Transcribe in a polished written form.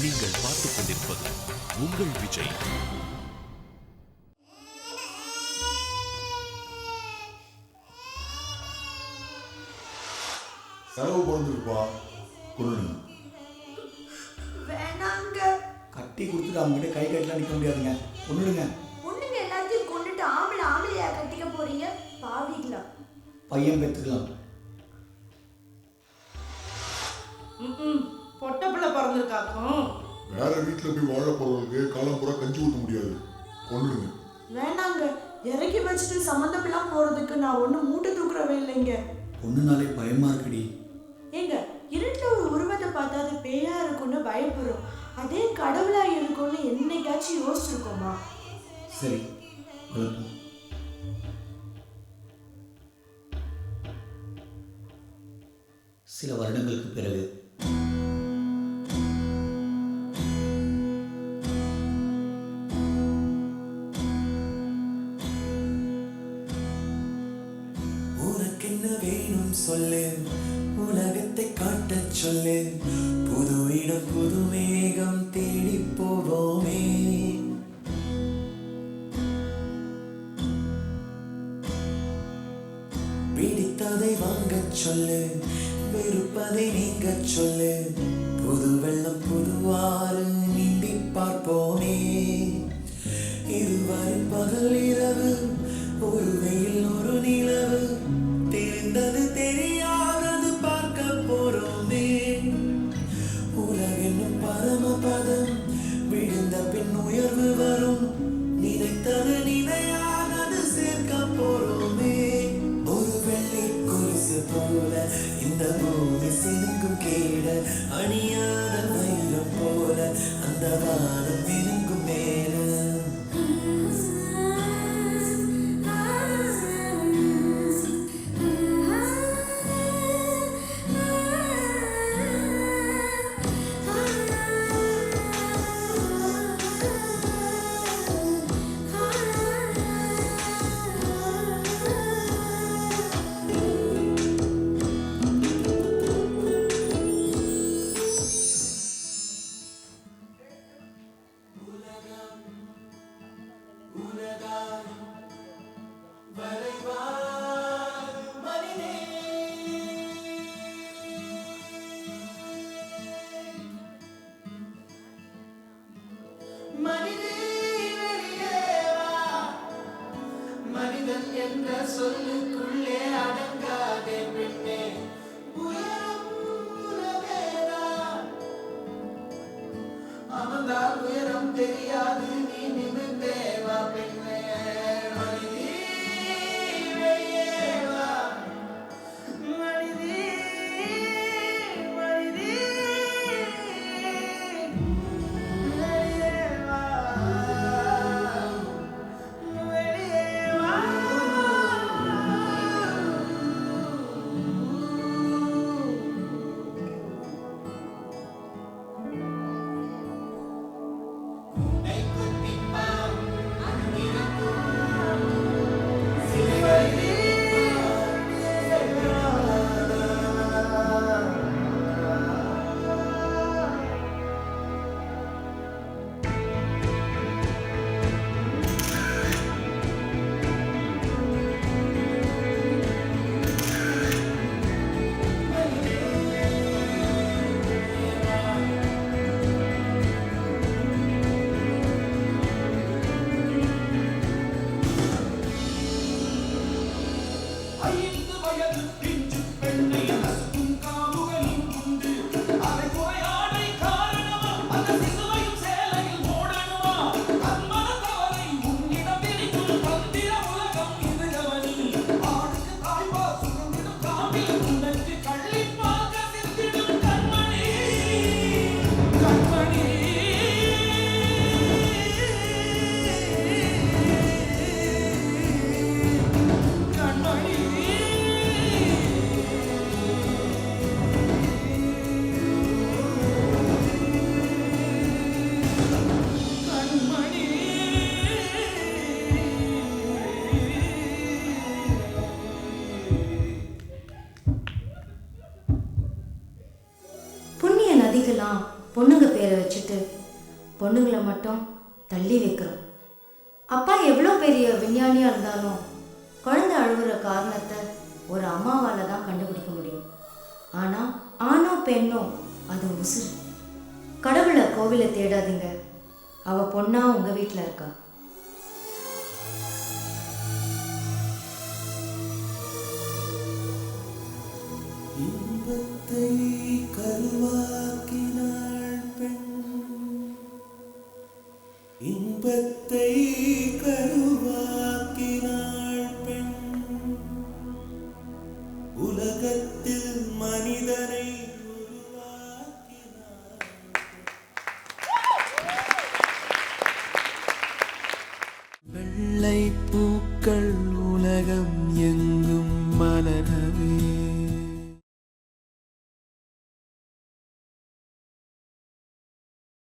நீங்கள் பார்த்துக் கொண்டிருப்பது உங்கள் விஜய். செலவு பிறந்திருப்பா கொண்டு வேணாங்க. கட்டி கொடுத்துட்டு அவங்ககிட்ட கை கட்டலாம் நிற்க முடியாதுங்க. கொண்டுடுங்க. பொண்ணுங்க எல்லாத்தையும் கொண்டுட்டு ஆம்பளையா கட்டிக்க போறீங்க? பாவிங்களா? பையன் பெற்றுக்கலாம். பொட்ட பிள்ளை பிறந்திருக்காக்கும். வேற வீட்டுல போய் வாழ போறவங்களுக்கு காலம் பூரா கஞ்சி ஊத்த முடியாது. கொண்டுடுங்க. வேணாங்க. இறக்கி வச்சுட்டு சம்மந்தமெல்லாம் போறதுக்கு நான் ஒண்ணு மூட்டை தூக்குறவே இல்லைங்க. பொண்ணுனாலே பயமா இருக்குடி. ஏங்க, இருட்டுல ஒரு உருவத்தை பார்த்தா அது பேயா இருக்கும்னு பயப்படுறோம். அதே கடவுளா இருக்கும்னு என்னைக்காச்சும் யோசிச்சிருக்கோமா? சரி, வளர்ப்போம். சில வருடங்களுக்கு பிறகு உனக்கென்ன வேணும் சொல்லு, உலகத்தை காட்டச் சொல்லு, புது இடம் புது மேகம் தேடி போவோமே. பிடித்ததை வாங்கச் சொல்லு, வெறுப்பதை நீங்கச் சொல்லு, புது வெள்ளம் புதுவாறு நீந்தி பார்ப்போமே. இருவரும் பகல் இரவு, ஒரு வெயில் ஒரு நிலவு, தெரிந்தது தெரியாதது பார்க்க போறோமே. உலகென்னும் பரமபதம், விழுந்த பின் உயர்வு வரும், நினைத்தது நினையாதது சேர்க்க போறோமே. ஒரு வெள்ளி கொலுசு போல இந்த பூமி சினுங்கும் கேட, அணியாத வைரம் போல அந்த வானம் மினுங்கும் மேல. மனிதன் என்ற சொல்லுக்குள்ளே அடங்காதே பெண்ணே, உயரம் உலகேதான். அமர்ந்தால் உயரம் தெரியாது, நீ நிமிர்ந்தே வா பெண்ணே. மனிதே வெளியே வா, மனிதே மனிதே வெளியே வா. Make good people, பேரை வச்சுட்டு பொண்ணுங்களை மட்டும் தள்ளி வைக்கிறோம். அப்பா எவ்வளோ பெரிய விஞ்ஞானியாக இருந்தாலும் குழந்தை அழுகிற காரணத்தை ஒரு அம்மாவால் தான் கண்டுபிடிக்க முடியும். ஆனால் ஆணோ பெண்ணோ அது உசுறு. கடவுளை கோவிலை தேடாதீங்க, அவள் பொண்ணா உங்கள் வீட்டில் இருக்கா. இன்பத்தை கருவாக்கினாள் பெண், இன்பத்தை